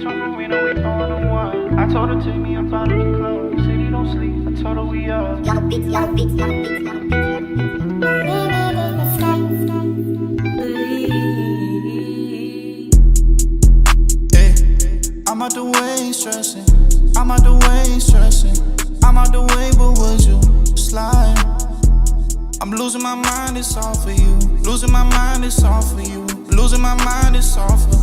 bitch, I'm from Reno, we throwing them wild. I told her take me up out of the club. City don't sleep, I told her we up. Young beats, young beats, young beats, young beats. I'm out the way stressing. I'm out the way stressing. I'm out the way, but would you slide? I'm losing my mind, it's all for you. Losing my mind, it's all for you. Losing my mind, it's all for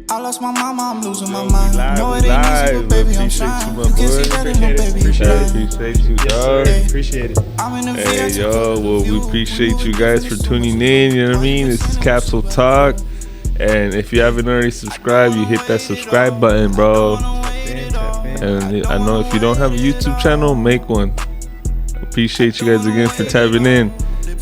I lost my mama, I'm losing my mind. No, it ain't easy, but baby, I'm trying. You can see that in my baby. Appreciate you, dog. Appreciate it. Hey, yo, well, we appreciate you guys for tuning in. You know what I mean? This is Capsule Talk. And if you haven't already subscribed, you hit that subscribe button, bro. And I know if you don't have a YouTube channel, make one. Appreciate you guys again for tapping in.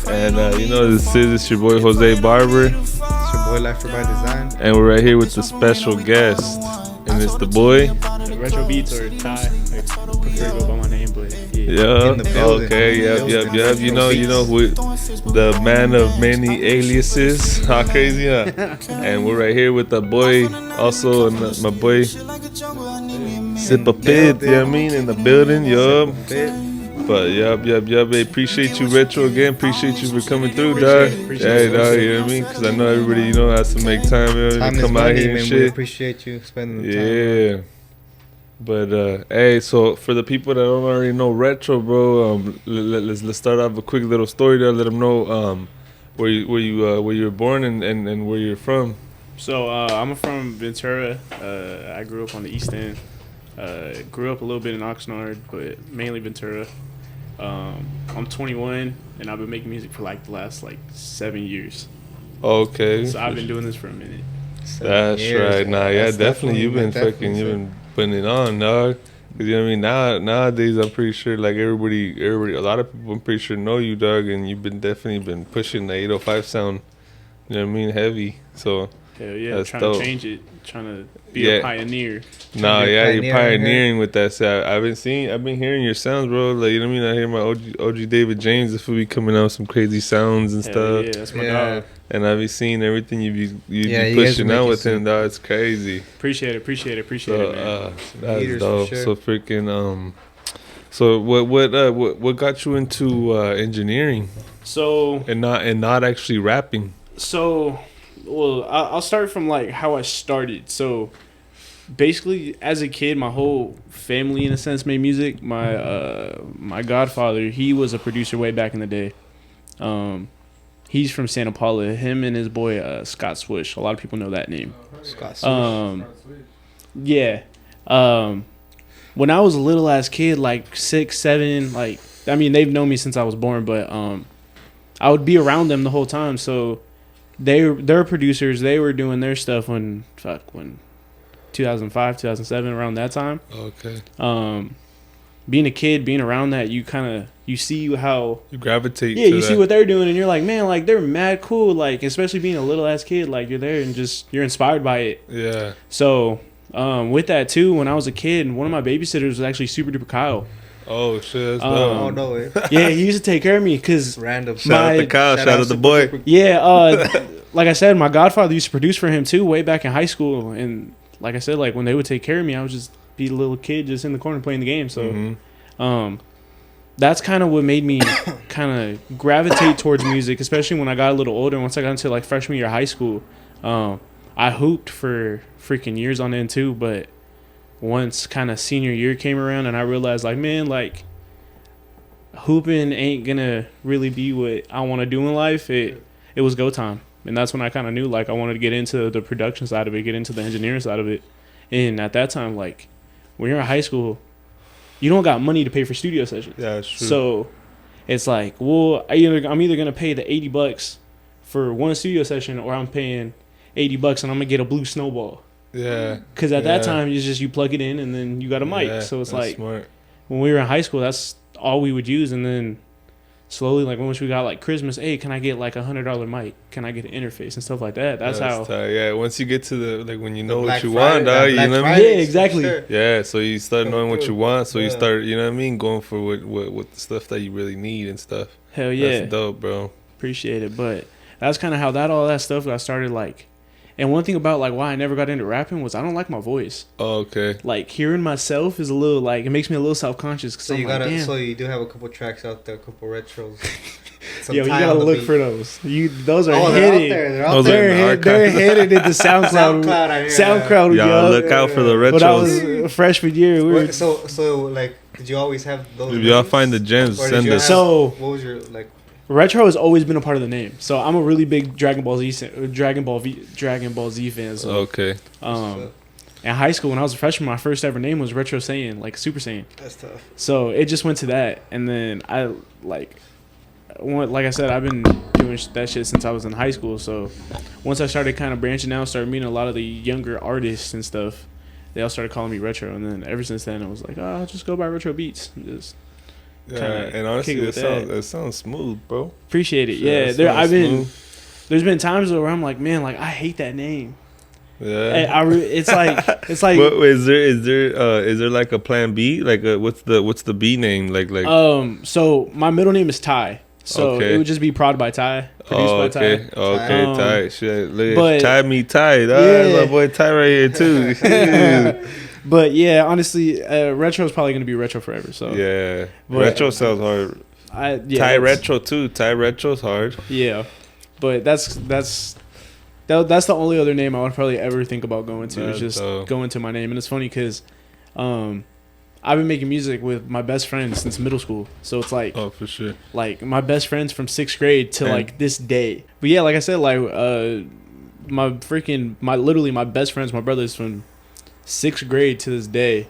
And you know, it's your boy Jose Barber. It's your boy Lifer by Design. And we're right here with the special guest. And it's the boy Retro Beats or Ty. I prefer to go by my name, but yeah. Okay, yep. You know who the man of many aliases. How crazy, huh? And we're right here with the boy, also my boy Sip a Pit, you know what I mean, in the building, yup. But yup. Hey, appreciate you, Retro, again. Appreciate you for coming through, dog. Hey, dog, you know what I mean? Because I know everybody, has to make time, to come out here and man. shit. We appreciate you spending the time. Yeah. But hey, so for the people that don't already know Retro, bro, let's start off a quick little story there. Let them know where you were born and where you're from. So I'm from Ventura. I grew up on the East End. Grew up a little bit in Oxnard, but mainly Ventura. I'm 21 and I've been making music for like the last 7 years. Okay. So I've been doing this for a minute. That's right. Nah, yeah, definitely. You've been putting it on, dog. Cause you know what I mean. Nowadays, I'm pretty sure everybody, a lot of people, I'm pretty sure know you, dog, and you've definitely been pushing the 805 sound. You know what I mean, heavy. So hell yeah, that's trying dope. to change it, trying to be a pioneer. You're pioneering with that sound. I've been hearing your sounds, bro. You know what I mean. I hear my OG David James. If we coming out with some crazy sounds and stuff. Yeah, that's my dog. And I've been seeing everything you be pushing out with him, dog. It's crazy. Appreciate it, man. That's dope. Sure. So freaking So what got you into engineering? So and not actually rapping. So, well, I'll start from how I started. So, basically, as a kid, my whole family, in a sense, made music. My Godfather, he was a producer way back in the day. He's from Santa Paula. Him and his boy Scott Swish. A lot of people know that name. Scott Swish. Yeah. When I was a little ass kid, 6, 7, they've known me since I was born, but I would be around them the whole time. So they're producers. They were doing their stuff when 2005, 2007, around that time. Okay. Being a kid, being around that, you see how you gravitate. Yeah, you see what they're doing, and you're like, man, they're mad cool. Especially being a little ass kid, you're there and you're inspired by it. Yeah. So, with that too, when I was a kid, one of my babysitters was actually Super Duper Kyle. Oh shit! That's oh no way. Yeah, he used to take care of me because random. Shout out to Kyle. Shout out to the boy. Yeah. Like I said, my Godfather used to produce for him too, way back in high school, and like I said, when they would take care of me, I would just be a little kid just in the corner playing the game. So, that's kind of what made me kind of gravitate towards music, especially when I got a little older. Once I got into freshman year of high school, I hooped for freaking years on end too. But once kind of senior year came around, and I realized hooping ain't gonna really be what I want to do in life. It was go time, and that's when I kind of knew I wanted to get into the production side of it, get into the engineering side of it. And at that time, when you're in high school, you don't got money to pay for studio sessions. Yeah, that's true. So it's well, I'm either gonna pay the $80 for one studio session, or I'm paying $80 and I'm gonna get a blue snowball. Yeah. Because at that time, it's just you plug it in and then you got a mic. Yeah, so it's smart. When we were in high school, that's all we would use. And then slowly, once we got Christmas, hey, can I get $100 mic? Can I get an interface and stuff like that? That's how. Tight. Yeah, once you get to the when you know Black what you Friday, want, dog, you know what I mean? Yeah, exactly. Sure. Yeah, so you start knowing what you want, so you start, you know what I mean, going for what the stuff that you really need and stuff. Hell yeah. That's dope, bro. Appreciate it. But that's kind of how all that stuff got started. And one thing about like why I never got into rapping was I don't like my voice. Oh, okay. Like hearing myself is a little like it makes me a little self conscious. So you gotta, so you do have a couple tracks out there, a couple retros. Yo, you gotta look for those. Those are they're hidden. out there. They're out Those there. They're hidden into SoundCloud. SoundCloud. Y'all look out for the retros. But I was freshman year. We were, so like, did you always have those? If y'all find the gems, send us. So what was your like? retro has always been a part of the name. So I'm a really big Dragon Ball Z fan. So, okay. In high school when I was a freshman, my first ever name was Retro Saiyan, like Super Saiyan. That's tough. So it just went to that, and then I like I said, I've been doing that shit since I was in high school. So once I started kind of branching out, started meeting a lot of the younger artists and stuff, they all started calling me Retro. And then ever since then, I was like, oh, I'll just go by Retro Beats. And just and honestly, it sounds smooth, bro. Appreciate it. Yeah, there's been times where I'm like, man, like I hate that name. Yeah, it's like What, is there like a plan B? Like what's the B name? Like so my middle name is Ty. So it would just be Prod by Ty, produced by Ty. Okay, Ty. Shit, look, Ty me Ty. My boy Ty right here too. But yeah, honestly, retro is probably gonna be retro forever. So yeah, retro sounds hard. Ty retro too. Ty retro's hard. Yeah, but that's the only other name I would probably ever think about going to. Is just going to my name. And it's funny because I've been making music with my best friends since middle school. So it's like, oh, for sure, like my best friends from 6th grade to like this day. But yeah, like I said, like my best friends, my brothers from 6th grade to this day,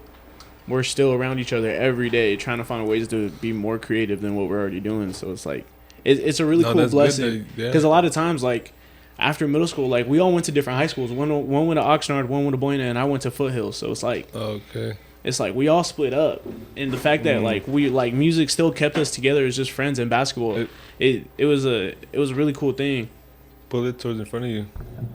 we're still around each other every day trying to find ways to be more creative than what we're already doing. So it's like it's a really cool blessing because a lot of times, like after middle school, like we all went to different high schools. One went to Oxnard, one went to Buena, and I went to Foothills. So it's like it's like we all split up, and the fact that like we like music still kept us together as just friends in basketball. It was a really cool thing. Pull it towards in front of you.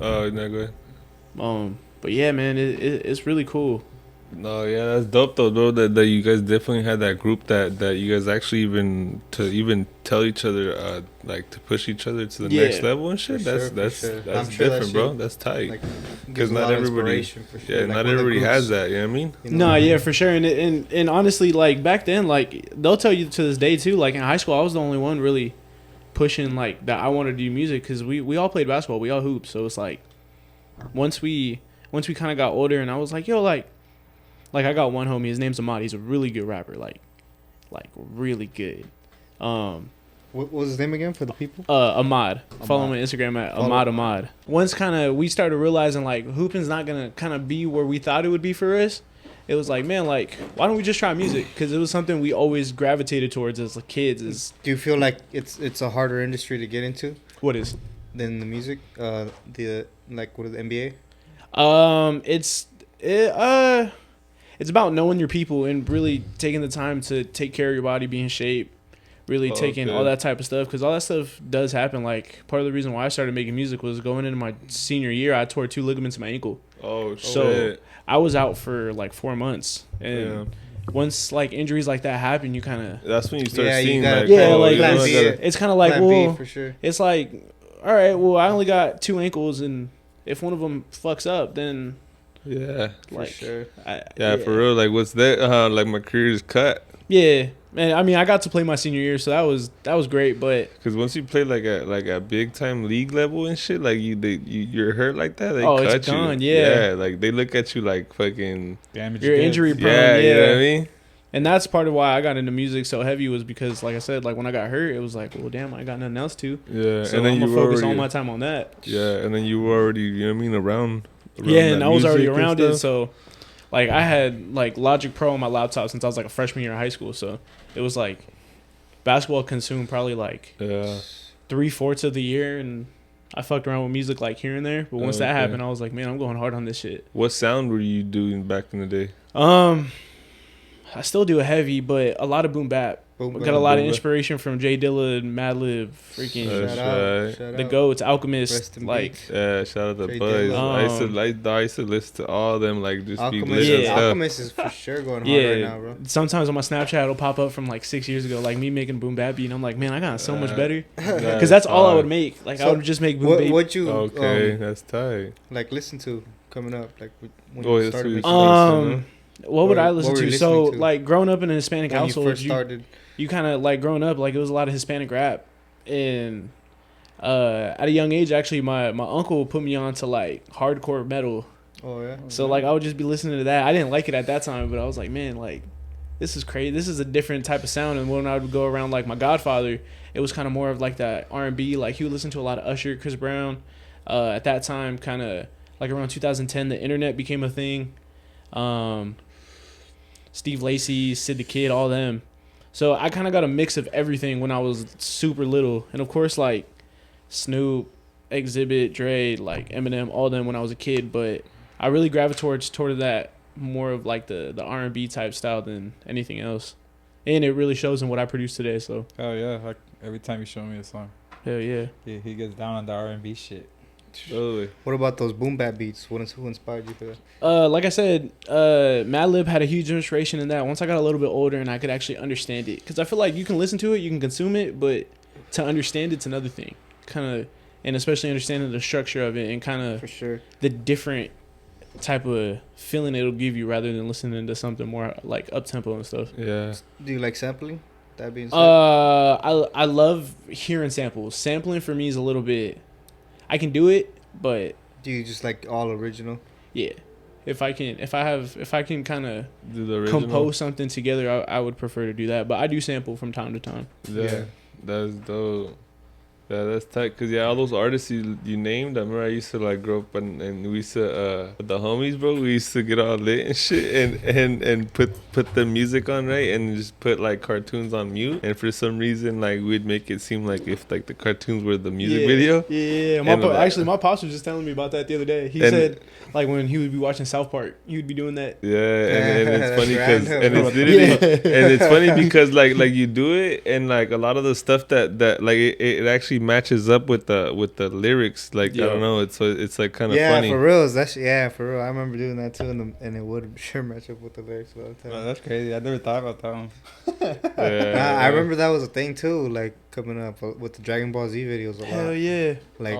Oh, no, go ahead. But yeah, man, it's really cool. No, yeah, that's dope though, bro. That you guys definitely had that group that you guys actually even tell each other like to push each other to the next level and shit. That's different, bro. That's tight. Because not everybody, not everybody has that. You know what I mean? No, yeah, for sure. And honestly, like back then, like they'll tell you to this day too. Like in high school, I was the only one really pushing like that. I wanted to do music because we all played basketball, we all hooped. So it's like once we kind of got older, and I was like, yo, like I got one homie. His name's Ahmad. He's a really good rapper. Like really good. What was his name again for the people? Ahmad. Follow him on Instagram at Ahmad. Once we started realizing like hooping's not gonna kind of be where we thought it would be for us. It was like, man, like why don't we just try music? Because it was something we always gravitated towards as like kids. Do you feel like it's a harder industry to get into? What is? Than the music? What is the NBA? It's about knowing your people and really taking the time to take care of your body, be in shape, really taking all that type of stuff. Because all that stuff does happen. Like, part of the reason why I started making music was going into my senior year, I tore 2 ligaments in my ankle. Oh, shit. So I was out for like 4 months. And once like injuries like that happen, you kind of... That's when you start seeing it's kind of like, well, for sure. It's like, all right, well, I only got 2 ankles, and if one of them fucks up, then... Yeah, like, for sure. For real. Like, what's that? Like, my career is cut. Yeah, man. I mean, I got to play my senior year, so that was great. But because once you play like a big time league level and shit, like you're hurt like that, they cut it's gone. you. Yeah, like they look at you like fucking damage. You're injury prone. Yeah, you know what I mean. And that's part of why I got into music so heavy was because, like I said, like when I got hurt, it was like, well, damn, I got nothing else to. Yeah, so and then I'm gonna focus all my time on that. Yeah, and then you were already, you know what I mean, around and I was already around it, so like I had like Logic Pro on my laptop since I was like a freshman year in high school. So it was like basketball consumed probably like 3/4 of the year, and I fucked around with music like here and there. But once that happened, I was like, man, I'm going hard on this shit. What sound were you doing back in the day? I still do a heavy, but a lot of boom bap. Boom, got a lot of Boom. inspiration from Jay Dilla and Madlib, freaking Shout That's out. Shout the out. goats, Rest Alchemist, in like peace. Yeah, shout out to Jay Buzz. Dilla. I used to listen to all of them, like just be Alchemist, lit Yeah. as hell. Alchemist is for sure going hard right now, bro. Sometimes on my Snapchat it'll pop up from like 6 years ago, like me making Boom Bap beat, and I'm like, man, I got so much better because that's all I would make. Like I So, would just make Boom What Bap. what you Okay, that's tight. like listen to coming up, like when Oh, you yeah, started so making What would I What listen were to? you So listening to? like growing up in a Hispanic when you household, first started? you kind of like growing up, like it was a lot of Hispanic rap, and at a young age, actually, my uncle put me on to like hardcore metal. Oh yeah. So like I would just be listening to that. I didn't like it at that time, but I was like, man, like this is crazy. This is a different type of sound. And when I would go around like my Godfather, it was kind of more of like that R&B. Like he would listen to a lot of Usher, Chris Brown. At that time, kind of like around 2010, the internet became a thing. Steve Lacy, Sid the Kid, all them. So I kind of got a mix of everything when I was super little. And of course, like Snoop, Exhibit, Dre, like Eminem, all them when I was a kid. But I really gravitate toward that more of like the R&B type style than anything else. And it really shows in what I produce today. So Hell yeah! Like every time you show me a song, hell yeah. he gets down on the R&B shit. Totally. What about those boom bap beats? Who inspired you for that? Like I said, Madlib had a huge inspiration in that. Once I got a little bit older and I could actually understand it, because I feel like you can listen to it, you can consume it, but to understand it's another thing. Kind of, and especially understanding the structure of it and kind For of sure. the different type of feeling it'll give you rather than listening to something more like up tempo and stuff. Yeah. Do you like sampling? That being said, I love hearing samples. Sampling for me is a little bit. I can do it, but do you just like all original? yeah, if I can kind of Do the original. compose something together, I would prefer to do that. But I do sample from time to time. Yeah. That's dope. Yeah, that's tight. Cause yeah, all those artists you named, I remember I used to like grow up and we used to with the homies, bro. We used to get all lit and shit and put the music on right and just put like cartoons on mute. And for some reason, like we'd make it seem like if like the cartoons were the music video. Yeah. And, Actually, my pops was just telling me about that the other day. He said like when he would be watching South Park, he would be doing that. Yeah, and it's That's funny because random. and it's literally and it's funny because like you do it and like a lot of the stuff that like it actually matches up with the lyrics. Like I don't know, it's like kind of funny. For real. For real. I remember doing that too, and it would sure match up with the lyrics all the time. Bro, that's crazy. I never thought about that one. Yeah, I remember that was a thing too, like coming up with the Dragon Ball Z videos a lot. Hell yeah. Like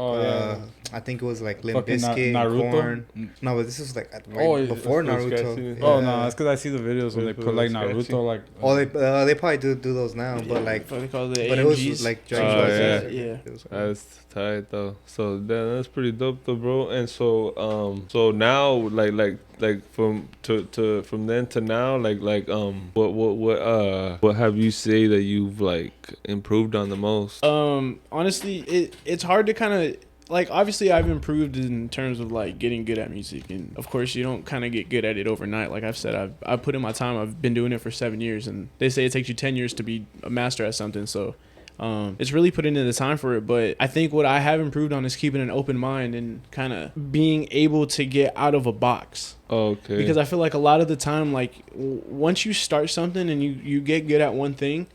I think it was like Limp Fucking Bizkit, Naruto? Corn. No, but this was like before it's Naruto. scratchy. Oh no, that's because I see the videos when they put like Scratchy. Naruto like. Oh, they probably do those now, but like, what they call it, but it AMGs. was like Dragon Ball Z. yeah. It was cool. That's tight though. So that's pretty dope though, bro. And so now like from then to now, what have you say that you've like improved on the most? Honestly, it's hard to kind of like, obviously I've improved in terms of like getting good at music, and of course you don't kind of get good at it overnight. Like I've said, I've put in my time. I've been doing it for 7 years, and they say it takes you 10 years to be a master at something. So it's really putting in the time for it. But I think what I have improved on is keeping an open mind and kind of being able to get out of a box. Okay. Because I feel like a lot of the time, like once you start something and you get good at one thing,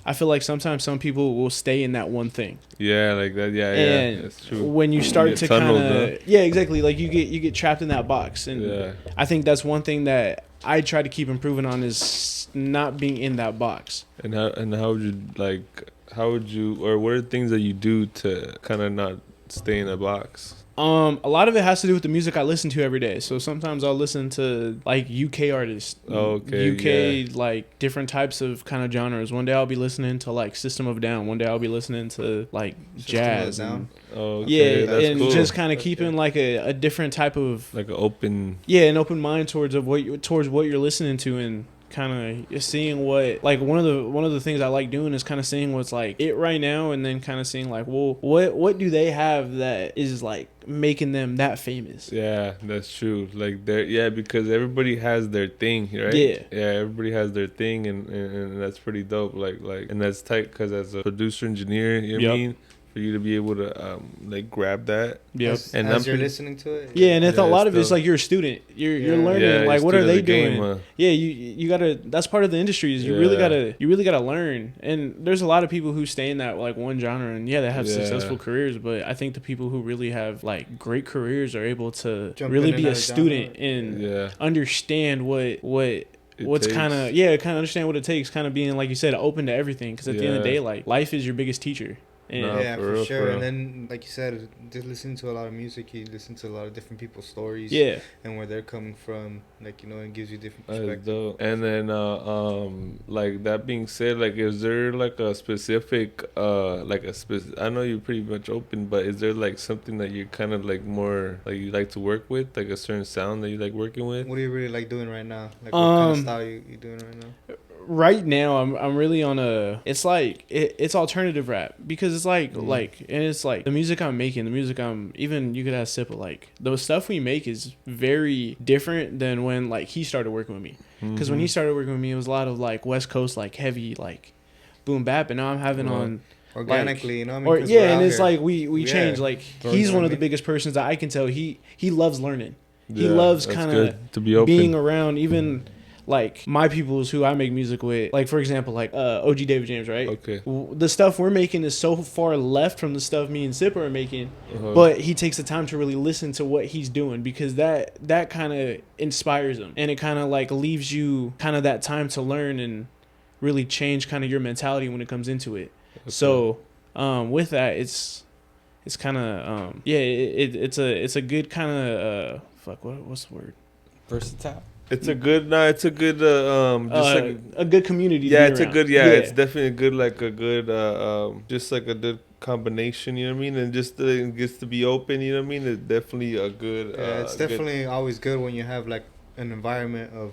I feel like sometimes some people will stay in that one thing. Yeah, like that. Yeah, and that's true. when you start get to kind tunneled, of exactly, like you get trapped in that box. And I think that's one thing that I try to keep improving on is not being in that box. And how would you or what are things that you do to kind of not stay in a box? A lot of it has to do with the music I listen to every day. So sometimes I'll listen to like UK artists, UK like different types of kind of genres. One day I'll be listening to like System of a Down. One day I'll be listening to like jazz. And, and cool. just kind of keeping like a different type of like an open an open mind towards what you're listening to, and kind of seeing what, like one of the things I like doing is kind of seeing what's like it right now, and then kind of seeing like, well, what do they have that is like making them that famous? Yeah, that's true. Like because everybody has their thing, right? Yeah, everybody has their thing, and that's pretty dope. Like and that's tight because as a producer engineer, you know what I mean, for you to be able to like grab that. Yep. And as I'm you're pretty- listening to it. Yeah, and it's a Yeah, lot it's of it's dope. like you're a student. You're Yeah. learning. Yeah, like, you're what are student they of the game, doing? huh? Yeah, you gotta. That's part of the industry. Is you really gotta learn. And there's a lot of people who stay in that like one genre, and yeah, they have Yeah. successful careers. But I think the people who really have like great careers are able to Jump really in be and a out of student genre. and Yeah. understand what's takes. kind of understand what it takes. Kind of being like you said, open to everything. Because at the end of the Yeah. day, like life is your biggest teacher. And No. Yeah, for for real, sure. for real. And then, like you said, just listening to a lot of music, you listen to a lot of different people's stories. yeah, And where they're coming from, like, you know, it gives you different That is perspective. dope. And then, like that being said, like, is there like a specific, I know you're pretty much open, but is there like something that you're kind of like more like you like to work with, like a certain sound that you like working with? What do you really like doing right now? Like, what kind of Um, style you doing right now? right now I'm really on it's like it's alternative rap because it's like and it's like the music I'm making, the music I'm even you could ask Sippa, like the stuff we make is very different than when like he started working with me, because when he started working with me it was a lot of like West Coast like heavy like boom bap, and now I'm having on Organically, you know what I mean? or 'Cause yeah, we're and out it's here. like we Yeah. change, like So, he's you know one what of I the mean? biggest persons that I can tell he loves learning. He Yeah, loves that's kind good, of to be open. being around even like my peoples who I make music with, like for example like OG David James, right? Okay. The stuff we're making is so far left from the stuff me and Sipper are making, Uh-huh. but he takes the time to really listen to what he's doing because that kind of inspires him, and it kind of like leaves you kind of that time to learn and really change kind of your mentality when it comes into it. So with that, it's kind of it's a good kind of what's the word? Versatile. It's a good, just like A good community. yeah, to be it's a around. good, it's definitely a good, like a good, just like a good combination, you know what I mean? And just it gets to be open, you know what I mean? It's definitely a good, Yeah, it's good- definitely always good when you have, like, an environment of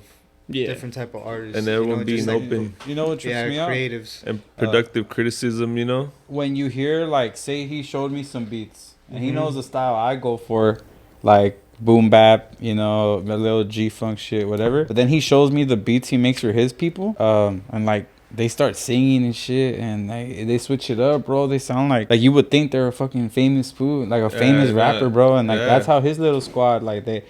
different type of artists. and you everyone know, being just like, open You know what trips Yeah, me out? creatives. and productive criticism, you know? When you hear like, say he showed me some beats and he Mhm. knows the style I go for, like boom bap, you know, a little G funk shit, whatever. But then he shows me the beats he makes for his people, and like they start singing and shit, and they switch it up, bro. They sound like you would think they're a fucking famous food, like a famous rapper, bro. And like that's how his little squad, like they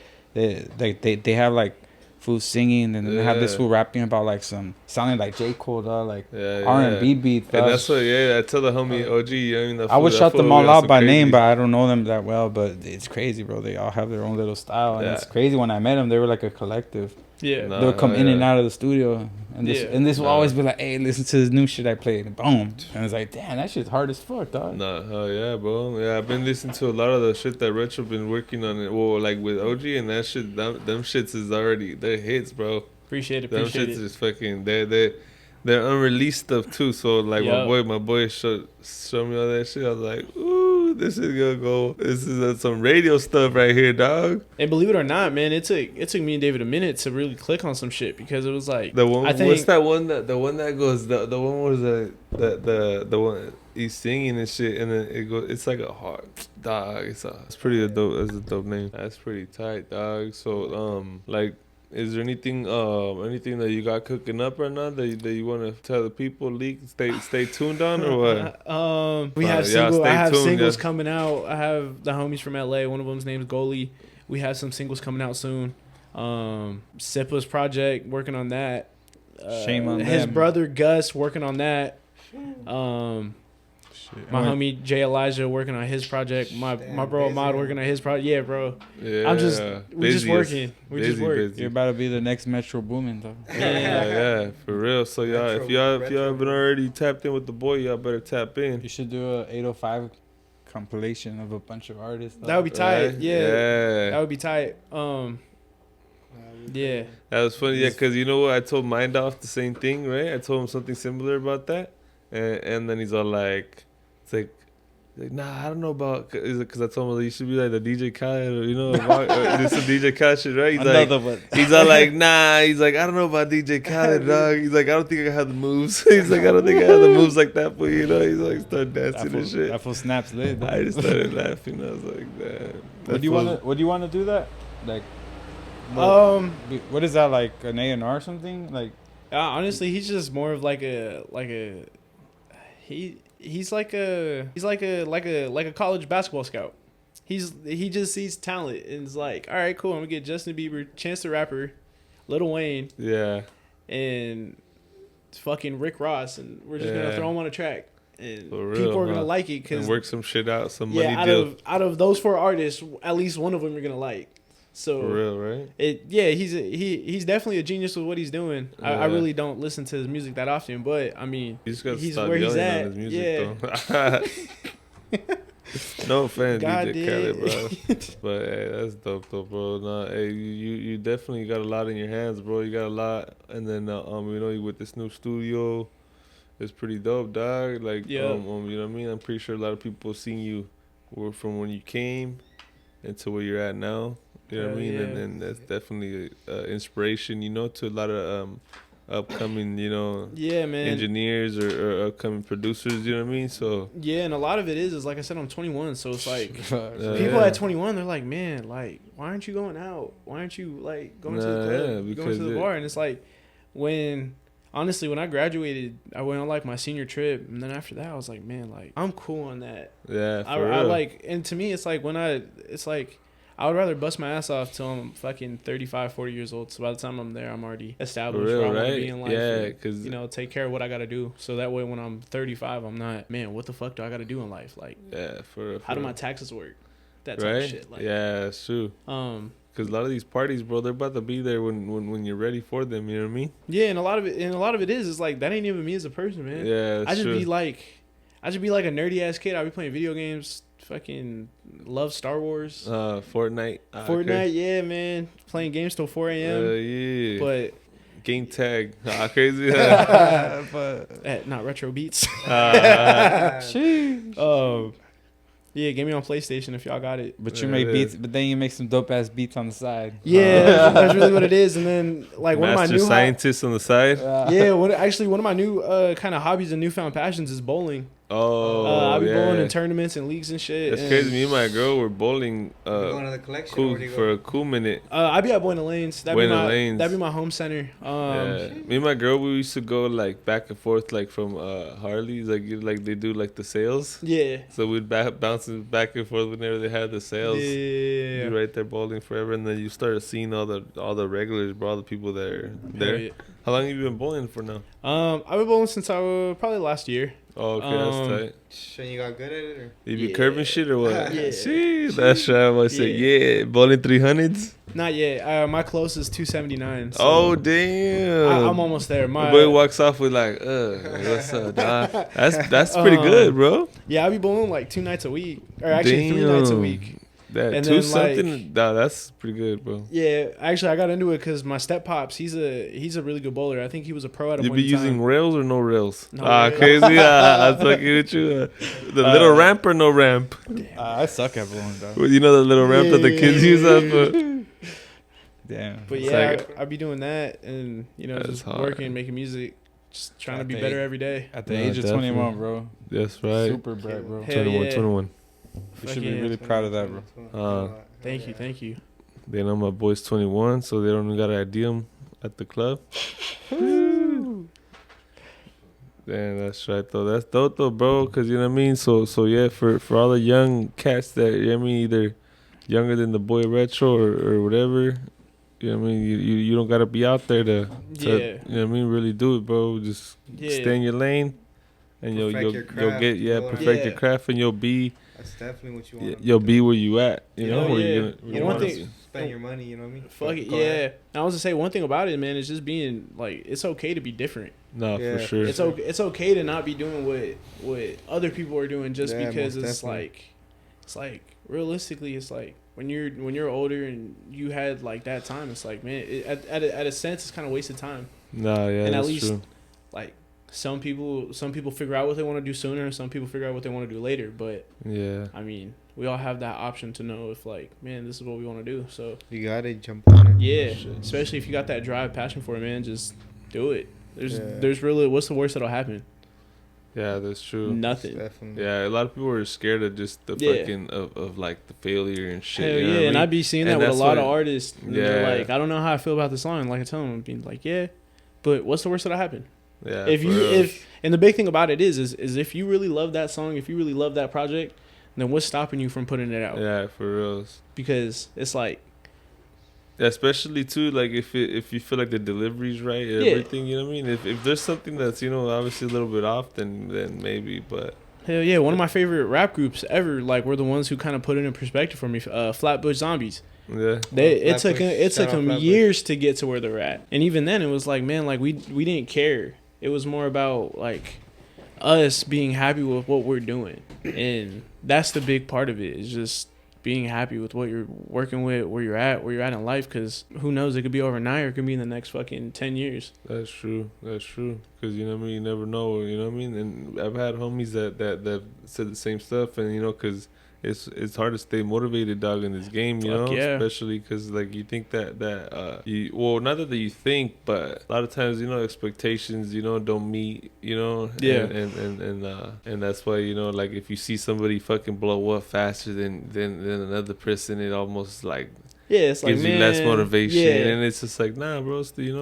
have like fool singing, and then they have this fool rapping about like some sounding like J. Cole, dog, like R&B beat. And that's what, I tell the homie OG, I mean, I would shout them all out by name, but I don't know them that well. But it's crazy, bro. They all have their own little style, and it's crazy. When I met them, they were like a collective. Yeah. They'll come in and out of the studio, and this will Nah. always be like, "Hey, listen to this new shit I played." And boom, and it's like, "Damn, that shit's hard as fuck, dog." Nah, hell yeah, bro. Yeah, I've been listening to a lot of the shit that Retro been working on. Well, like with OG, and that shit, them shits is already, they're hits, bro. Appreciate Them it. shits is fucking, they're unreleased stuff too. So like my boy showed me all that shit. I was like, ooh, this is gonna go. This is some radio stuff right here, dog. And believe it or not, man, it took me and David a minute to really click on some shit because it was like The one, I think, what's that one that goes the one was the one he's singing and shit, and then it goes, it's like a hard dog. It's pretty dope. That's a dope name. That's pretty tight, dog. So like, is there anything that you got cooking up right now that you want to tell the people? Stay tuned on, or what? we have yeah, I have tuned, singles yeah. coming out. I have the homies from LA. One of them's named Goalie. We have some singles coming out soon. Sippa's project, working on that. Shame on his them. brother Gus working on that. My homie Jay Elijah working on his project. My bro Ahmad working on his project. Yeah, bro. Yeah, We just working. We just work. You're about to be the next Metro Boomin, though. Yeah, for real. So y'all, if y'all haven't already tapped in with the boy, y'all better tap in. You should do a 805 compilation of a bunch of artists. That would be tight. Right? Yeah. That would be tight. Yeah. That was funny, yeah, because you know what? I told Mind Off the same thing, right? I told him something similar about that. And then he's all like, it's like nah, I don't know about, because I told him you should be like the DJ Khaled, or, you know, this is DJ Khaled shit, right? He's all like, nah, he's like, I don't know about DJ Khaled, dog. He's like, I don't think I have the moves. He's like, I don't think I have the moves like that, but you know, he's like, start dancing and shit. That fool snaps lit. I just started laughing. I was like, man. Would you want to do that? Like, what is that, like an A&R or something? Like, honestly, he's just more of like a he's like a college basketball scout. He just sees talent and is like, all right, cool. I'm gonna get Justin Bieber, Chance the Rapper, Lil Wayne, Yeah. and fucking Rick Ross, and we're just gonna Yeah. throw them on a track, and For real, people are gonna huh? like it And because work some shit out, some money yeah, deal. out of those 4 artists, at least one of them you're gonna like. So For real, right? he's definitely a genius with what he's doing. I Yeah. really don't listen to his music that often, but I mean, You just gotta he's stop where he's yelling at. on his music, Yeah. though. No offense, God DJ did. Khaled, bro. But hey, that's dope, though, bro. Nah, hey, you definitely got a lot in your hands, bro. You got a lot, and then you know, with this new studio, it's pretty dope, dog. Like, Yeah. you know what I mean? I'm pretty sure a lot of people seen you from when you came into where you're at now. You know what I Hell mean? yeah. And that's definitely inspiration, you know, to a lot of upcoming, you know, Yeah, man. engineers or upcoming producers. You know what I mean? So Yeah, and a lot of it is like I said, I'm 21, so it's like yeah. people at 21, they're like, man, like, why aren't you going out? Why aren't you like going to the Nah, club, yeah, going because to the bar? And it's like, honestly, when I graduated, I went on like my senior trip, and then after that, I was like, man, like, I'm cool on that. yeah, I for real. like, and to me, it's like I would rather bust my ass off till I'm fucking 35, 40 years old. So by the time I'm there, I'm already established real, where I want to right? be in life. Yeah, and, 'cause- you know, take care of what I got to do. So that way, when I'm 35, I'm not, man, what the fuck do I got to do in life? Like, Yeah, for real. how do for my real. taxes work? That type right? of shit. Like, Yeah, that's true. Because a lot of these parties, bro, they're about to be there when you're ready for them. You know what I mean? yeah, and a lot of it is like that ain't even me as a person, man. Yeah, that's I just true. be like a nerdy ass kid. I be playing video games. Fucking love Star Wars. Fortnite. Fortnite, yeah, man. Playing games till 4 a.m. Yeah. But Game tag. Crazy. not retro beats. Sheesh. Yeah, get me on PlayStation if y'all got it. But you Yeah, make it beats, but then you make some dope ass beats on the side. Yeah, that's really what it is. And then like one of my Master new scientist on the side. one of my new kind of hobbies and newfound passions is bowling. Oh, I be yeah. bowling in tournaments and leagues and shit. That's and, crazy. Me and my girl were bowling going to the collection. cool Where do you for go? a cool minute. I be at Buena Lanes. Buena Lanes. That'd be my home center. Yeah. Me and my girl, we used to go like back and forth, like from Harley's, like they do like the sales. Yeah. So we'd bounce back and forth whenever they had the sales. Yeah. You're right there bowling forever, and then you started seeing all the regulars, bro, all the people that are there. Yeah. How long have you been bowling for now? I've been bowling since I was probably last year. Oh, okay, that's tight. And you got good at it, or? You be Yeah. curving shit or what? Yeah. See, that's right. I say, yeah, bowling 300s. Not yet. My close is 279. So Oh, damn. I'm almost there. My boy walks off with like, what's up, dog? That's pretty good, bro. Yeah, I be bowling like 2 nights a week, or actually 3 nights a Damn. week. That And two then, something, nah, that's pretty good, bro. Yeah, actually, I got into it because my step pops. He's a really good bowler. I think he was a pro at a You point be in using time. rails or no rails? No rails. Crazy. I'm fucking with you. The little ramp or no ramp? I suck at bowling, dog. Well, you know the little ramp that the kids use up. Damn. But It's yeah, like- I be doing that, and That's just hard. working, making music, just trying to be At better the- every day. At the Yeah, age of definitely. 21, bro. That's right. Super bright, bro. Hell 21, yeah. 21. You should be Fucking- really proud of that, bro. Thank you. They know my boy's 21, so they don't even gotta ID him at the club. Damn, that's right though. That's dope though, bro. Cause you know what I mean. So yeah, for all the young cats that, you know what I mean, either younger than the boy retro or whatever. You know what I mean. You don't gotta be out there to Yeah. you know what I mean. Really do it, bro. Just Yeah. stay in your lane, and Perfect you'll your get craft, perfect your Yeah. craft, and you'll be That's definitely what you want. you'll be where you at. You know Yeah, where yeah. you're gonna. You where know, one wanna thing- be. Spend your money, you know what I mean? Fuck it, Go yeah. ahead. And I was to say one thing about it, man, is just being like, it's okay to be different. No, Yeah. for sure. It's okay to not be doing what other people are doing just Yeah, because most it's definitely. like realistically, it's like when you're older and you had like that time, it's like, man, at a sense, it's kind of wasted time. No, yeah, And at that's least true. like some people figure out what they want to do sooner, and some people figure out what they want to do later. But Yeah. I mean, we all have that option to know if like, man, this is what we want to do. So You gotta jump on it. yeah, especially if you got that drive, passion for it, man, just do it. Yeah. There's really, what's the worst that'll happen? Yeah, that's true. Nothing. Definitely. Yeah, a lot of people are scared of just the Yeah. fucking of like the failure and shit. Hell you know yeah, what and I I mean? be seeing And that with a that's lot of what- artists. And they're Yeah. like, I don't know how I feel about this song. Like I tell them, being like, yeah, but what's the worst that'll happen? Yeah. If for you real. and the big thing about it is if you really love that song, if you really love that project, then what's stopping you from putting it out? Yeah, for real. Because it's like, Especially too, like if you feel like the delivery's right, Yeah. everything, you know what I mean. If there's something that's obviously a little bit off, then maybe. But hell yeah, one of my favorite rap groups ever, like, were the ones who kind of put it in perspective for me. Flatbush Zombies. yeah, It took Shout out them Flatbush. years to get to where they're at, and even then, it was like, man, like we didn't care. It was more about like us being happy with what we're doing, and that's the big part of it. Is just being happy with what you're working with, where you're at in life. Because who knows, it could be overnight or it could be in the next fucking 10 years. that's true. That's true. Because you know what I mean. You never know. You know what I mean. And I've had homies that said the same stuff, and because it's hard to stay motivated, dog, in this game, Fuck yeah. especially because like you think that not that you think, but a lot of times expectations don't meet, Yeah. and that's why like if you see somebody fucking blow up faster than another person, it almost like Yeah, it's like, gives man, you less motivation, Yeah, and it's just like, nah, bro, do your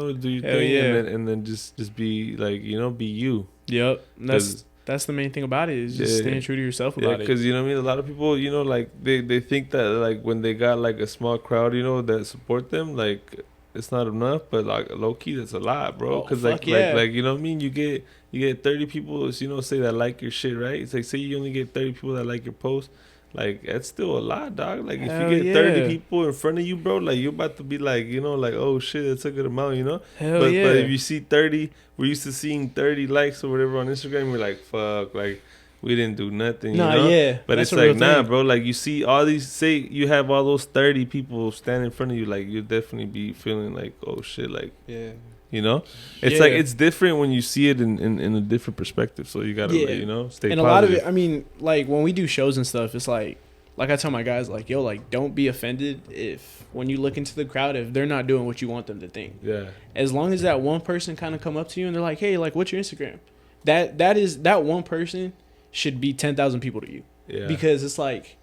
Hell thing, yeah. and then just be like, be you. yep. 'Cause- That's the main thing about it, is just Yeah. staying true to yourself Yeah, about it. because you know what I mean. A lot of people, like they think that like when they got like a small crowd, that support them, like it's not enough. But like low key, that's a lot, bro. Oh, Because fuck yeah. like you know what I mean. You get 30 people, say that like your shit, right? It's like say you only get 30 people that like your post. Like that's still a lot, dog. Like Hell if you get 30 yeah. people in front of you, bro, like you're about to be like, like, oh shit, that's a good amount, Hell but yeah. but if you see 30, we're used to seeing 30 likes or whatever on Instagram. We're like, fuck, like we didn't do nothing, Nah, yeah. But That's it's a real like, nah, thing. bro. Like you see all these, say you have all those 30 people standing in front of you, like you'll definitely be feeling like, oh shit, like Yeah. it's Yeah. like it's different when you see it in a different perspective. So you gotta, Yeah. stay And positive. a lot of it, I mean, like when we do shows and stuff, it's like I tell my guys, like, yo, like don't be offended if when you look into the crowd, if they're not doing what you want them to think. Yeah, As long as that one person kind of come up to you and they're like, hey, like, what's your Instagram? That one person should be 10,000 people to you. yeah. Because it's like,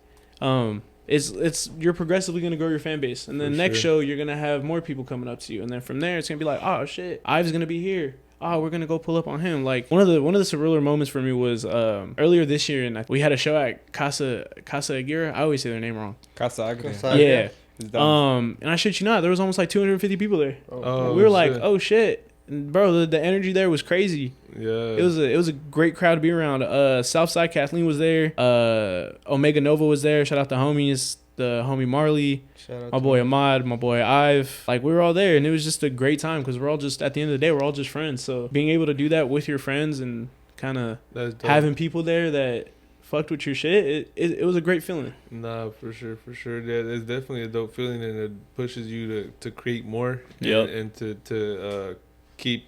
it's you're progressively gonna grow your fan base, and then For next sure. show you're gonna have more people coming up to you, and then from there it's gonna be like, oh shit, Ives gonna be here. Oh, we're gonna go pull up on him. Like one of the surrealer moments for me was earlier this year, and we had a show at Casa Aguirre. I always say their name wrong. Casa Agria. Casa- Yeah. It's dumb. And I shit you not, there was almost like 250 people there. Oh, We were like, shit. oh shit. And bro, the energy there was crazy. Yeah, It was a great crowd to be around. Southside Kathleen was there. Omega Nova was there. Shout out to homies, the homie Marley, Shout out my to boy him. Ahmad, my boy Ive. Like we were all there, and it was just a great time because we're all just, at the end of the day, we're all just friends. So being able to do that with your friends and kind of that's dope. having people there that fucked with your shit, it was a great feeling. Nah, for sure. Yeah, it's definitely a dope feeling, and it pushes you to create more. Yep. And to keep,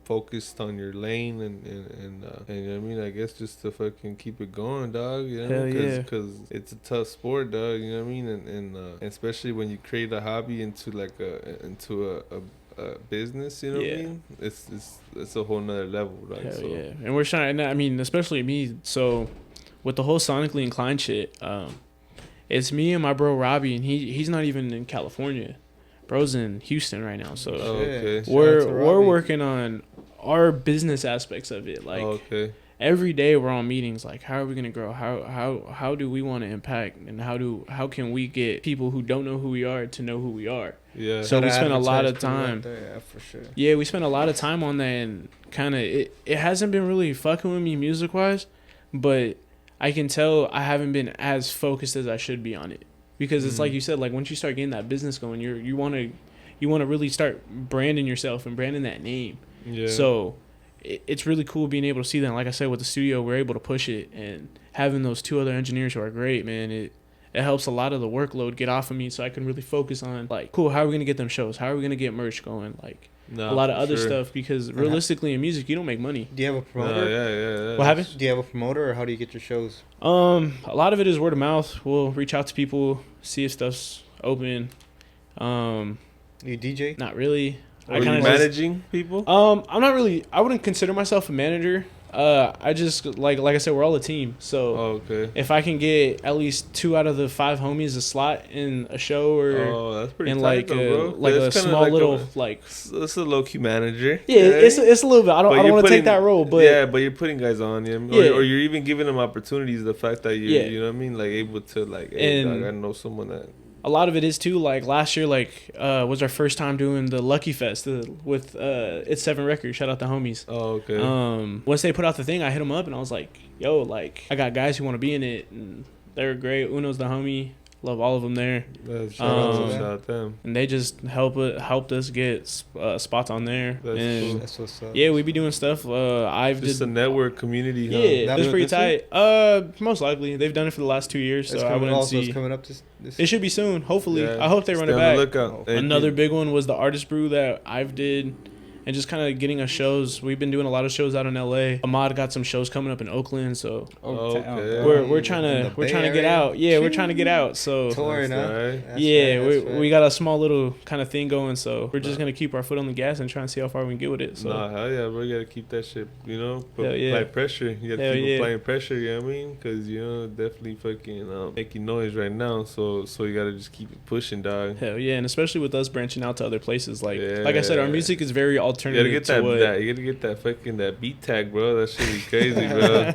focused on your lane, and you know what I mean, I guess just to fucking keep it going, dog. Hell yeah. Because it's a tough sport, dog. You know what I mean, and especially when you create a hobby into like a business. You know what I Yeah. mean? It's a whole nother level, dog. Hell so. yeah. And we're trying, I mean, especially me. So with the whole sonically inclined shit, it's me and my bro Robbie, and he's not even in California. Bro's in Houston right now. So Oh, okay. Shout out we're to we're Robbie. working on our business aspects of it. Like Okay. every day we're on meetings. Like how are we gonna grow? How do we want to impact? And how can we get people who don't know who we are to know who we are? Yeah. So we Gotta spent a lot advertise of people out time. there, yeah, for sure. Yeah, we spent a lot of time on that, and kind of it hasn't been really fucking with me music wise, but I can tell I haven't been as focused as I should be on it, because it's like you said, like once you start getting that business going, you want to really start branding yourself and branding that name. Yeah. So it's really cool being able to see that. And like I said, with the studio, we're able to push it, and having those two other engineers who are great, man, it helps a lot of the workload get off of me, so I can really focus on like, cool, how are we gonna get them shows? How are we gonna get merch going? Like Nah, a lot of for other sure. stuff, because realistically in music you don't make money. Do you have a Nah, promoter? yeah. What happened? Do you have a promoter, or how do you get your shows? A lot of it is word of mouth. We'll reach out to people, see if stuff's open. You DJ? Not really. Are you managing people? I'm not really. I wouldn't consider myself a manager. I just like I said, we're all a team. So Oh, okay. if I can get at least 2 out of the 5 homies a slot in a show or Oh, that's pretty in tight, like though, bro. like a That's kinda small like little like It's a low key manager. yeah, it's a little bit. I But don't you're want to take putting- that role, but yeah, but you're putting guys on, yeah, Yeah. or you're even giving them opportunities. The fact that you, Yeah. you know what I mean, like able to like, hey, And- dog, I know someone that. a lot of it is too like last year was our first time doing the Lucky Fest with It's 7 Records. Shout out the homies. Oh, okay. Once they put out the thing, I hit them up and I was like, yo, like I got guys who want to be in it, and they were great. Uno's the homie. Love all of them there. Shout out them. And they just helped us get spots on there. That's and cool. That's what's up. yeah, we be doing stuff. I've Just did a network community. Huh? yeah, That it's was pretty this tight. Most likely they've done it for the last 2 years, It's so I coming, wouldn't also, it's see. coming up this It should be soon, hopefully. Yeah, I hope they run stay it on back. the lookout. Another big one was the Artist Brew that I've did, and just kind of getting us shows. We've been doing a lot of shows out in LA. Ahmad got some shows coming up in Oakland, so Okay. we're trying In to the we're Bay trying to get Area? out. Yeah, we're trying to get out. So touring, That's huh? alright. That's yeah, right, that's right. we got a small little kind of thing going. So we're just gonna keep our foot on the gas and try and see how far we can get with it. So Nah, hell yeah, bro. You gotta keep that shit, you know, Hell yeah. apply pressure. You gotta Hell keep yeah. applying pressure, you know what I mean? Because, you know, definitely fucking making noise right now. So you gotta just keep it pushing, dog. hell yeah, and especially with us branching out to other places, like I said, our Yeah. music is very You alternative gotta get to that, what. you gotta get that fucking that beat tag, bro. That shit be crazy, bro.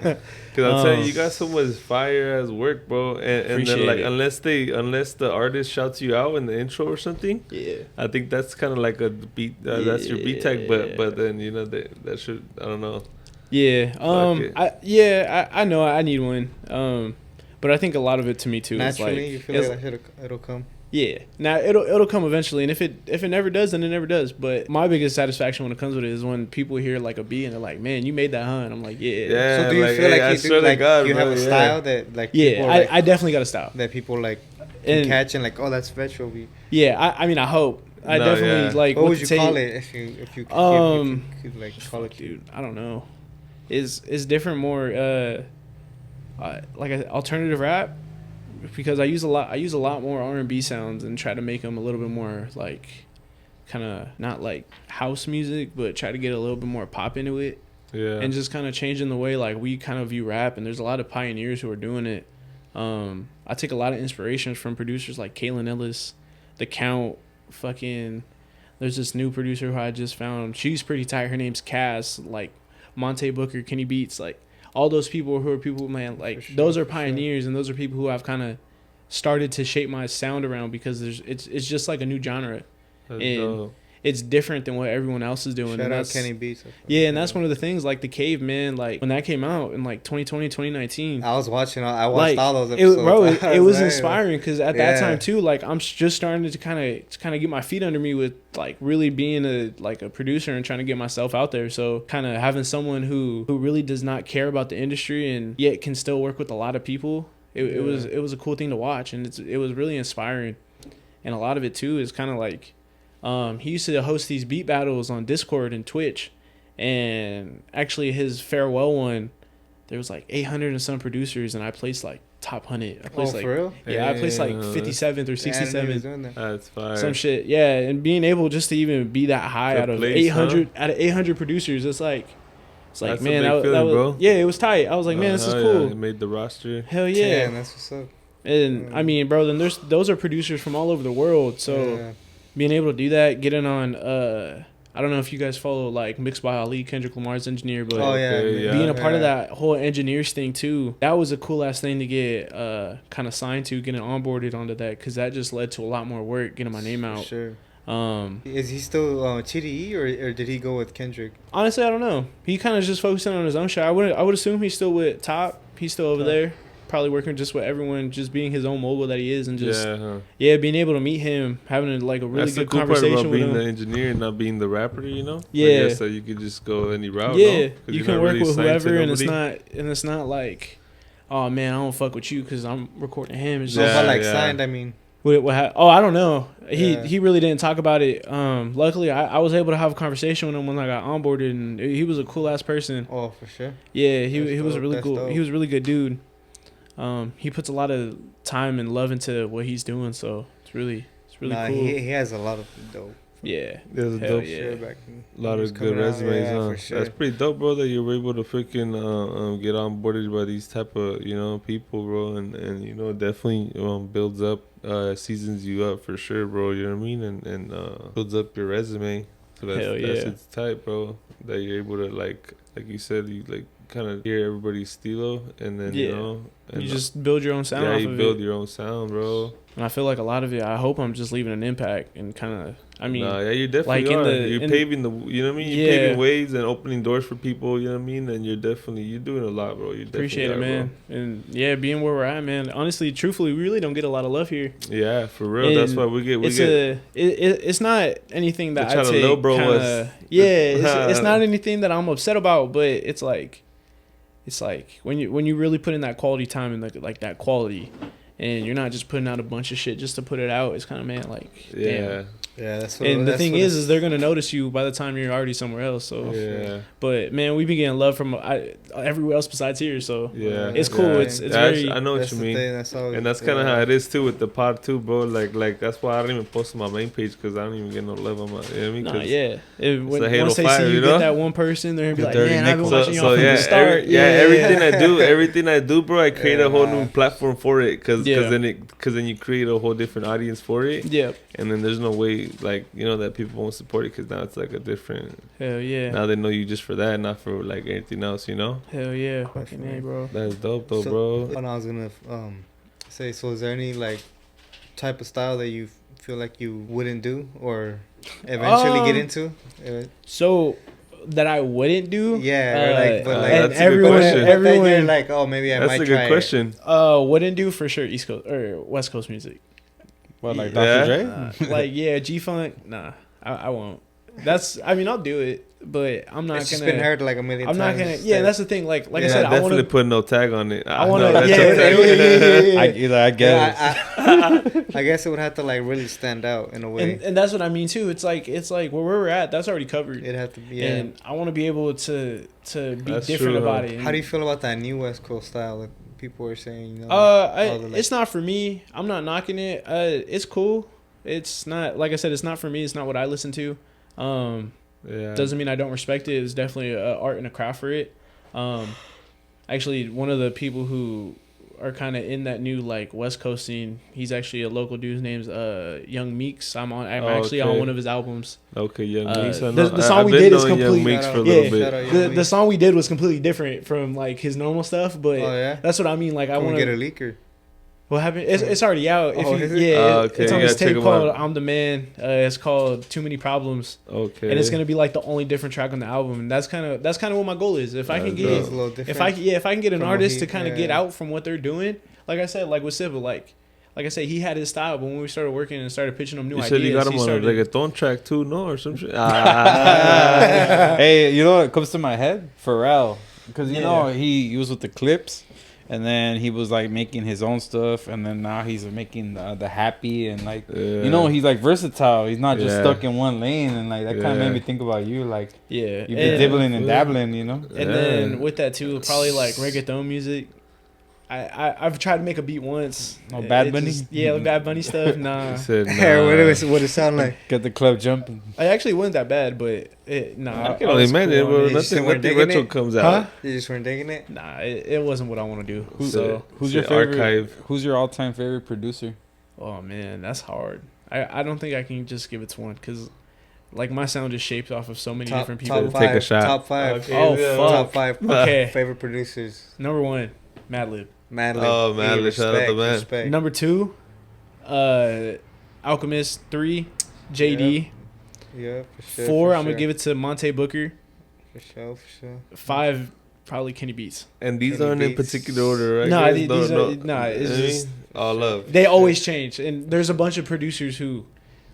Cause I'm telling you, you got so much fire as work, bro. And then Appreciate like it. unless the artist shouts you out in the intro or something, Yeah. I think that's kind of like a beat. That's your beat tag, but then you know that should, I don't know. Yeah. it. I know I need one. But I think a lot of it to me too Naturally, is you like feel like it'll come. yeah. Now it'll come eventually, and if it never does, then it never does. But my biggest satisfaction when it comes with it is when people hear like a beat and they're like, "Man, you made that, huh?" And I'm like, "Yeah." Yeah. So do you like, feel hey, I like swear to God, you have bro, a yeah. style that like Yeah. people like, I definitely got a style. that people like And can catch and like, oh, that's retro beat. yeah, I mean I hope. I No, definitely yeah. like What with would the you tape- call it if you could like call it? Dude, I don't know. Is different more like alternative rap, because I use a lot more R&B sounds and try to make them a little bit more like kind of not like house music, but try to get a little bit more pop into it. Yeah. And just kind of changing the way like we kind of view rap. And there's a lot of pioneers who are doing it. I take a lot of inspirations from producers like Kaylin Ellis, The Count, fucking. There's this new producer who I just found. She's pretty tight. Her name's Cass. Like Monte Booker, Kenny Beats, like all those people who are people, man. Like For sure, those are for pioneers, and those are people who I've kind of started to shape my sound around, because it's just like a new genre. That's and dope. It's different than what everyone else is doing. Shout and out that's, Kenny Beats. yeah, and that's one of the things, like The Cave, man, like when that came out in like 2020, 2019. I was watching. I watched Like, all those it, episodes. bro, it was like, inspiring, because at that Yeah. time too, like I'm just starting to kind of get my feet under me with like really being a producer and trying to get myself out there. So kind of having someone who really does not care about the industry and yet can still work with a lot of people. It was a cool thing to watch, and it was really inspiring. And a lot of it too is kind of like he used to host these beat battles on Discord and Twitch, and actually his farewell one, there was like 800 and some producers, and I placed like top 100. I placed for real? yeah, I placed like Damn. 57th or Yeah, I didn't know he was 67th. doing that. That's fire. Some shit, yeah, and being able just to even be that high To out of place, 800 out of 800 producers, it's like That's a man, big that feeling, was, bro. yeah, it was tight. I was like, man, this is cool. Yeah, it made the roster. Hell yeah. Damn, that's what's up. And I mean, bro, then those are producers from all over the world. So Yeah. being able to do that, getting on, I don't know if you guys follow like Mixed by Ali, Kendrick Lamar's engineer, but Oh yeah, Okay, man. being a part of Yeah. that whole engineers thing too, that was a cool ass thing to get kind of signed to, getting onboarded onto that, because that just led to a lot more work, getting my name For out. Sure. Um, Is he still TDE or did he go with Kendrick? honestly, I don't know. He kind of just focusing on his own shit. I would assume he's still with Top. He's still over Top. there, probably working just with everyone, just being his own mogul that he is, and just Yeah, huh. being able to meet him, having like a really That's the good cool part conversation about with being him. the engineer and not being the rapper, you know? Yeah. So you could just go any route. Yeah, no? 'Cause you you're can not work really with signed to whoever, and nobody. it's not like, oh man, I don't fuck with you because I'm recording him. It's So just but like yeah. signed, I mean. I don't know. Yeah. He really didn't talk about it. Luckily, I was able to have a conversation with him when I got onboarded, and he was a cool ass person. Oh, for sure. Yeah, That's he was a dope, really that's cool. dope. He was a really good dude. He puts a lot of time and love into what he's doing, so it's really Nah, cool. he has a lot of dope Yeah. There's a Hell dope yeah. Sure, back in- A lot was of good coming out, resumes, yeah, huh? for sure. That's pretty dope, bro. That you were able to freaking get onboarded by these type of people, bro, and definitely builds up, seasons you up for sure, bro. You know what I mean, and builds up your resume. So that's Hell that's yeah. it's tight, bro. That you're able to like you said, you like kind of hear everybody's stilo, and then Yeah. and You just build your own sound yeah, off you of build it. your own sound, bro. And I feel like a lot of it, I hope I'm just leaving an impact and kind of, I mean, Nah, yeah, you definitely like in are. the- You're in- paving the, you know what I mean? You're Yeah. paving ways and opening doors for people, you know what I mean? And you're doing a lot, bro. You appreciate it, definitely are, man. And yeah, being where we're at, man. Honestly, truthfully, we really don't get a lot of love here. Bro. Yeah, for real. That's And why we get. It's not anything that They try I to take lowbrow kinda, us. yeah, it's not anything that I'm upset about, but it's like when you really put in that quality time and like that quality, and you're not just putting out a bunch of shit just to put it out. It's kind of, man, like, Yeah. damn. Yeah, that's what. And the that's thing what is they're gonna notice you by the time you're already somewhere else. So, Yeah. but man, we been getting love from everywhere else besides here. So Yeah. it's cool. Yeah. It's Yeah, very. I know what that's you the mean. thing, that's all, And that's kind of how it is too with the pod too, bro. Like that's why I don't even post on my main page because I don't even get no love on my. You know what I mean? Nah, 'Cause yeah. a Halo Once they fire, see you you get know? that one person, they're gonna be The like, dirty man, I've been nickel. watching y'all from yeah, the start. everything I do, bro, I create a whole new platform for it, cause Yeah. then you create a whole different audience for it, Yeah. and then there's no way like that people won't support it, cause now it's like a different. Hell yeah. Now they know you just for that, not for like anything else, you know. Hell yeah. Fucking A, bro. That's dope though, So, bro. what I was gonna say, so is there any like type of style that you feel like you wouldn't do or eventually get into? So that I wouldn't do. Yeah, or like, but like and that's a good everyone, question. but then you're everyone, like, oh, maybe I That's might a try good it. question. wouldn't do for sure East Coast or West Coast music. What, like Yeah. Dr. Dre? Like yeah, G Funk. Nah, I won't. I mean, I'll do it, but I'm not It's just gonna. been heard like a million I'm times. not gonna. Yeah, that's the thing. Like Yeah, I Yeah, said, I want definitely to. put no tag on it. I wanna- know that's yeah, a tag. yeah. I guess. I guess it would have to like really stand out in a way. And that's what I mean too. It's like where we're at. That's already covered. It'd have to be. Yeah. And I want to be able to be That's different true, about huh? it. How do you feel about that new West Coast style that people were saying? You know, all the, like- It's not for me. I'm not knocking it. It's cool. It's not, like I said, it's not for me. It's not what I listen to. Yeah. Doesn't mean I don't respect it. It's definitely an art and a craft for it. Actually, one of the people who are kind of in that new like West Coast scene, he's actually a local dude. His name's Young Meeks. I'm actually on okay. one of his albums. Okay, Young Meeks. I the know. song I've we been did is knowing Young complete- Meeks for a Yeah. little Shout out bit. Young The Meeks. song we did was completely different from like his normal stuff, but Oh yeah. that's what I mean. Like I Can we want get a to. leaker? What happened? It's already out. If Oh, you, is it? yeah, Okay, it's on you this gotta check tape 'em called out. "I'm the Man." It's called "Too Many Problems," Okay. and it's gonna be like the only different track on the album. And that's kind of what my goal is. If I can That's get, It's a little different. if I can get an from what artist he- to kind of yeah. get out from what they're doing, like I said, like with Civil, like I said, he had his style, but when we started working and started pitching him new You ideas, said you got him he on started. a reggaeton track too, no, or some shit. Hey, you know what comes to my head? Pharrell. Because, you Yeah. know, he was with the Clips. And then he was, like, making his own stuff. And then now he's making the Happy. And, like, you know, he's, like, versatile. He's not just Yeah. stuck in one lane. And, like, that kind of Yeah. made me think about you. Like, Yeah, you've been dibbling and dabbling, you know? And Yeah. then with that too, probably like reggaeton music. I've tried to make a beat once. Oh, Bad It Bunny? yeah, like Bad Bunny stuff. Nah, He said, what it sound like? Get the club jumping. I actually wasn't that bad, but I can only imagine, bro. You just Nothing weren't digging retro it? comes Huh? out. You just weren't digging it. Nah, it wasn't what I want to do. So, Who's say your favorite? archive? Who's your all-time favorite producer? Oh man, that's hard. I don't think I can just give it to one because like my sound is shaped off of so many different people. Top Take a five. shot. Top five. Okay. Oh Yeah. fuck. Top five. Okay. Favorite producers. Number one, Madlib. Madlib. Oh, Madlib, shout out to man. Respect. Number two, Alchemist. 3, JD. Yeah, for sure. 4, I'm gonna give it to Monte Booker. For sure. 5, probably Kenny Beats. And these Kenny aren't in Beats. particular order, right? Nah, guys? these No, are no. nah. It's You know what I just mean? All love. they always change, and there's a bunch of producers who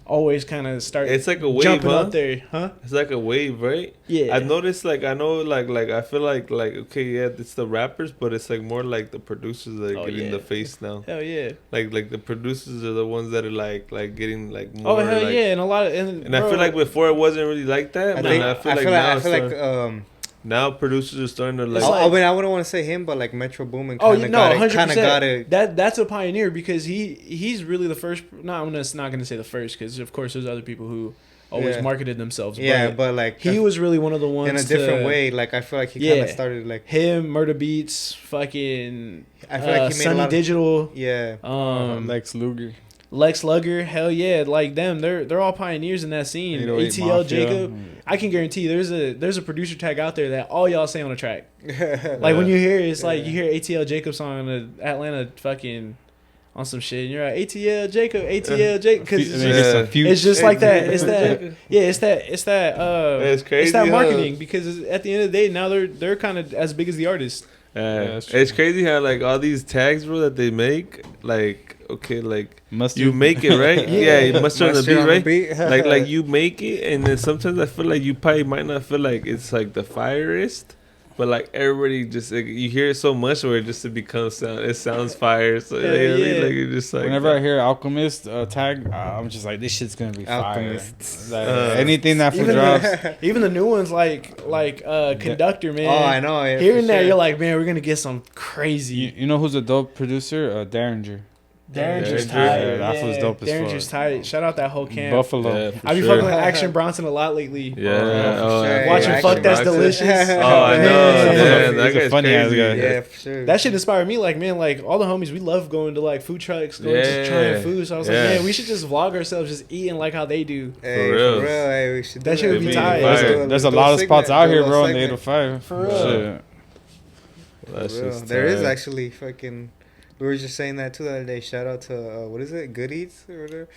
always kind of start. It's like a wave, jumping huh? up there, huh? It's like a wave, right? Yeah. I've noticed, like, I know, like, I feel like, okay, yeah, it's the rappers, but it's like more like the producers that are Oh, getting yeah. the face now. Hell yeah. Like the producers are the ones that are like getting like more. Oh hell like, yeah, and a lot of And I feel like before it wasn't really like that, I but think I feel like now I it's feel like starting- now producers are starting to like. It's like- I mean, I wouldn't want to say him, but like Metro Boomin Oh, kind you of know, got it. 100%. Kind of got it. That's a pioneer because he's really the first. No, I'm not gonna say the first because of course there's other people who always Yeah. marketed themselves. Yeah, but like he was really one of the ones in a different to- way. Like I feel like he kind Yeah. of started like. Him, Murder Beats, fucking. I feel like he made a Sunny lot of. Digital. Yeah. Lex Luger. Lex Luger, hell yeah, like them, they're all pioneers in that scene. 808 ATL Mafia. Jacob, I can guarantee there's a producer tag out there that all y'all say on a track. Like when you hear it, it's like you hear ATL Jacob song on the Atlanta fucking on some shit, and you're like ATL Jacob, because it's just like that. It's that yeah, it's that It's crazy, it's that huh? marketing because at the end of the day now they're kind of as big as the artist. that's true. It's crazy how like all these tags, bro, that they make, like okay, like Mustard. you make it right, yeah, you mustard on the Mustard beat, on the right? beat. like you make it, and then sometimes I feel like you probably might not feel like it's like the firest, but like everybody just like, you hear it so much where it becomes sound. It sounds fire, so Hell you know what I mean? yeah. Like it's just like Whenever I hear Alchemist tag, I'm just like, this shit's gonna be Alchemist. fire. Like, anything that fool Even drops. Even the new ones like Conductor, man. Oh, I know. Yeah, Hearing for that, sure. you're like, man, we're gonna get some crazy. You know who's a dope producer? Derringer. Derringer's Derringer, tight. yeah, that was dope as Derringer's fuck. tight. Shout out that whole camp. Buffalo. yeah, for I be sure. fucking with Action Bronson a lot lately. Yeah, for sure. Watching Yeah, Fuck That's Action Delicious. Bronson. Oh, I know. Man. Yeah, that He's a guy's funny ass crazy. guy. Yeah, for sure. That shit inspired me. Like, man, like all the homies, we love going to like food trucks, going Yeah. to trying food. So I was Yeah. like, man, we should just vlog ourselves just eating like how they do. Hey, For real. Hey, we should do That shit would be It'd be tight. fire. There's a lot of spots out here, bro, in the 805. For real. Shit. That's just There is tight. actually fucking. We were just saying that too the other day. Shout out to what is it? Good Eats or whatever,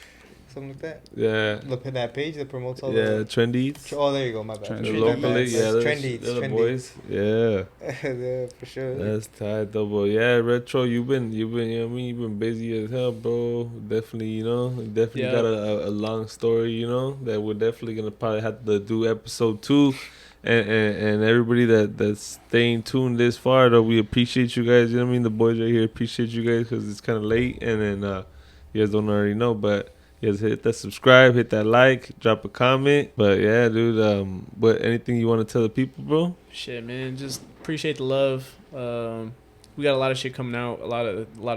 something like that. Yeah, Look at that page that promotes all yeah, the. trendy. Oh, there you go. My bad. Trendy. The My locally, bad. yeah, those, Trendy. they're the Trendy. boys. Yeah, Yeah, for sure. that's tight though, bro. Yeah, Retro, you've been, you know what I mean, you've been busy as hell, bro. Definitely, you Yeah. got a long story, you know, that we're definitely gonna probably have to do episode 2, and everybody that's staying tuned this far, though, we appreciate you guys. You know what I mean? The boys right here appreciate you guys because it's kind of late, and then you guys don't already know, but. Yes, hit that subscribe, hit that like, drop a comment. But yeah, dude, what anything you want to tell the people, bro? Shit, man, just appreciate the love. We got a lot of shit coming out, a lot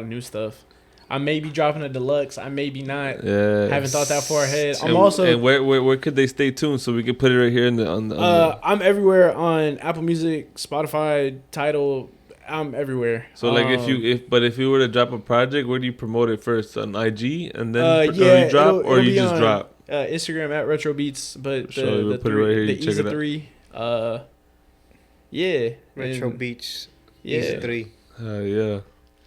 of new stuff. I may be dropping a deluxe, I may be not. Yeah, Haven't thought that far ahead. I'm And- also and where could they stay tuned so we could put it right here in the on the. I'm everywhere on Apple Music, Spotify, Tidal. I'm everywhere. So like if you were to drop a project, where do you promote it first on IG and then or yeah, you drop it'll or you be just on, drop? Instagram at Retro Beats, but So we'll the put it right here, the you check Easy it out. 3. Yeah, Retro and- Beach. Yeah, Easy 3. Yeah,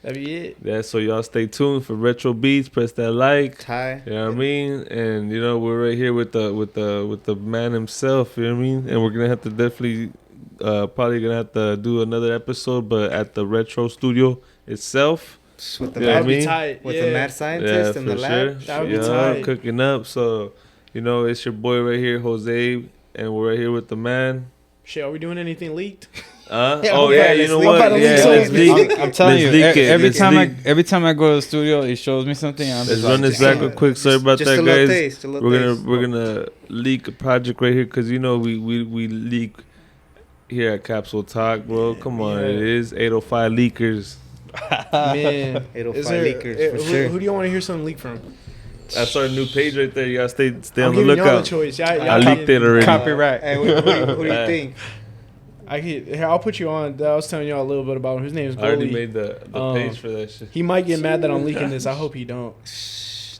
that'd be it. yeah. So y'all stay tuned for Retro Beats. Press that like. Ty. You know what I mean? And you know we're right here with the man himself. You know what I mean? And we're gonna have to definitely, probably gonna have to do another episode, but at the Retro Studio itself. With the Yeah, mad, That'd me? be tight. with yeah. the mad scientist in the lab. That would be Yeah, tight. cooking up. So, you know, it's your boy right here, Jose, and we're right here with the man. Shit, are we doing anything leaked? Yeah, Oh I'm yeah, about you to know leak- I'm what? about to Yeah, leak let's something. leak. I'm telling Let's you, leak it. every Let's leak. time I go to the studio, he shows me something. I'm Let's just run like, this back Damn. real quick. Sorry about Just that, a little guys. taste, a little taste. We're gonna leak a project right here because you know we leak here at Capsule Talk, bro. Come on, Yeah. it is 805 leakers. Man, 805 is there, leakers, for who, sure. who do you want to hear something leak from? That's our new page right there. You gotta stay I'm on the giving y'all the lookout. choice. Y'all, I leaked it already. Copyright. Hey, who do you think? Here, I'll put you on. I was telling y'all a little bit about him. His name is I already Goalie. made the page for that shit. He might get mad that I'm leaking this. I hope he don't.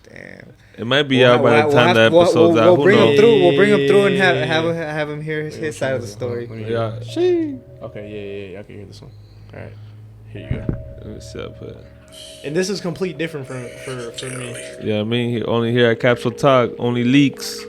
Damn. It might be out by the time the we'll, episode's we'll, out. we'll Who bring him knows? through. We'll bring him through and Yeah. have him hear his side of the story. Yeah. Okay, yeah. I can hear this one. All right, here you go. Let me see. I'll put it. And this is complete different for me. Yeah, I mean, only here at Capsule Talk, only leaks.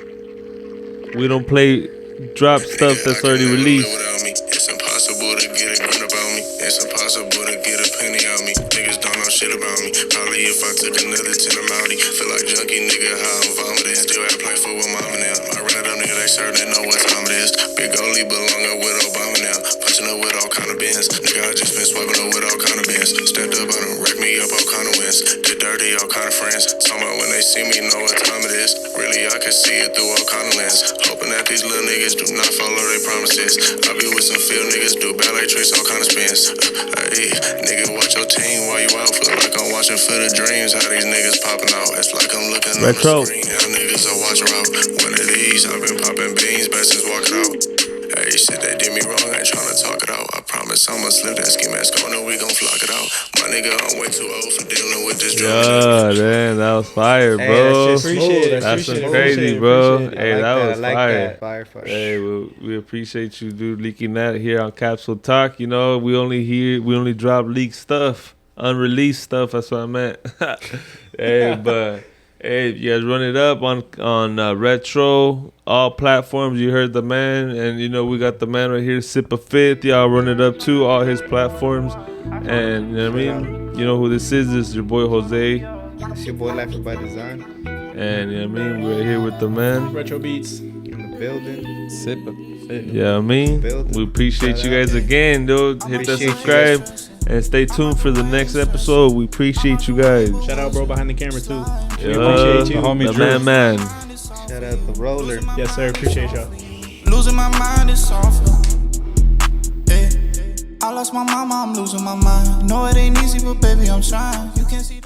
We don't play drop stuff that's already released. Without me, it's impossible to get a grin about me. It's impossible to get a penny on me. Niggas don't know shit about me. Probably if I took another 10 I'm outie. Feel like junkie nigga, how I'm vomiting. Still had play for with mama now. My random nigga, they certain know what time it is. Big goalie belonging with Obama now. Punching up with all kind of bins. Nigga, I just been swapping up with all kind of bins. Stepped up on them, racked me up all kind of wins. Did dirty, all kind of friends. Talking about when they see me, know what time it is. Really, I can't can see it through all kind of lens. Hoping that these little niggas do not follow their promises. I be with some field niggas, do ballet tricks, all kind of spins. Hey, nigga, watch your team while you out. Feel like I'm watching for the dreams. How these niggas popping out. It's like I'm looking Retro. on the screen. How niggas are watching out. One of these, I've been popping beans, best since walking out. Hey, shit, they did me wrong, I ain't tryna talk it out. I promise I'ma slip that ski mask on and we gon' flock it out. My nigga, I'm way too old for dealing with this drug shit. Yeah, man, that was fire, Hey, bro. that shit's Appreciate smooth. it. That's shit's some smooth. crazy, bro. appreciate it. Hey, I that like was I like fire. that. Fire. Hey, we appreciate you, dude, leaking that here on Capsule Talk. You know, we only drop leaked stuff, unreleased stuff. That's what I meant. Hey, but hey, you guys run it up on Retro, all platforms. You heard the man, and you know we got the man right here, Sip a Fifth. Y'all run it up too, all his platforms. And you know what I mean? You know who this is? This is your boy Jose. It's your boy Life by Design And you know what I mean? We're here with the man. Retro Beats. in the building. Sip a fit. Yeah, I mean, we appreciate you guys again, dude. Hit that Appreciate you subscribe guys. and stay tuned for the next episode. We appreciate you guys. Shout out, bro, behind the camera too. We Yeah, appreciate you. homie the Drew. man. Shout out the roller. Yes, sir. Appreciate y'all. Losing my mind, it's awful. Yeah. I lost my mama, I'm losing my mind. No, it ain't easy, but baby, I'm trying. You can see.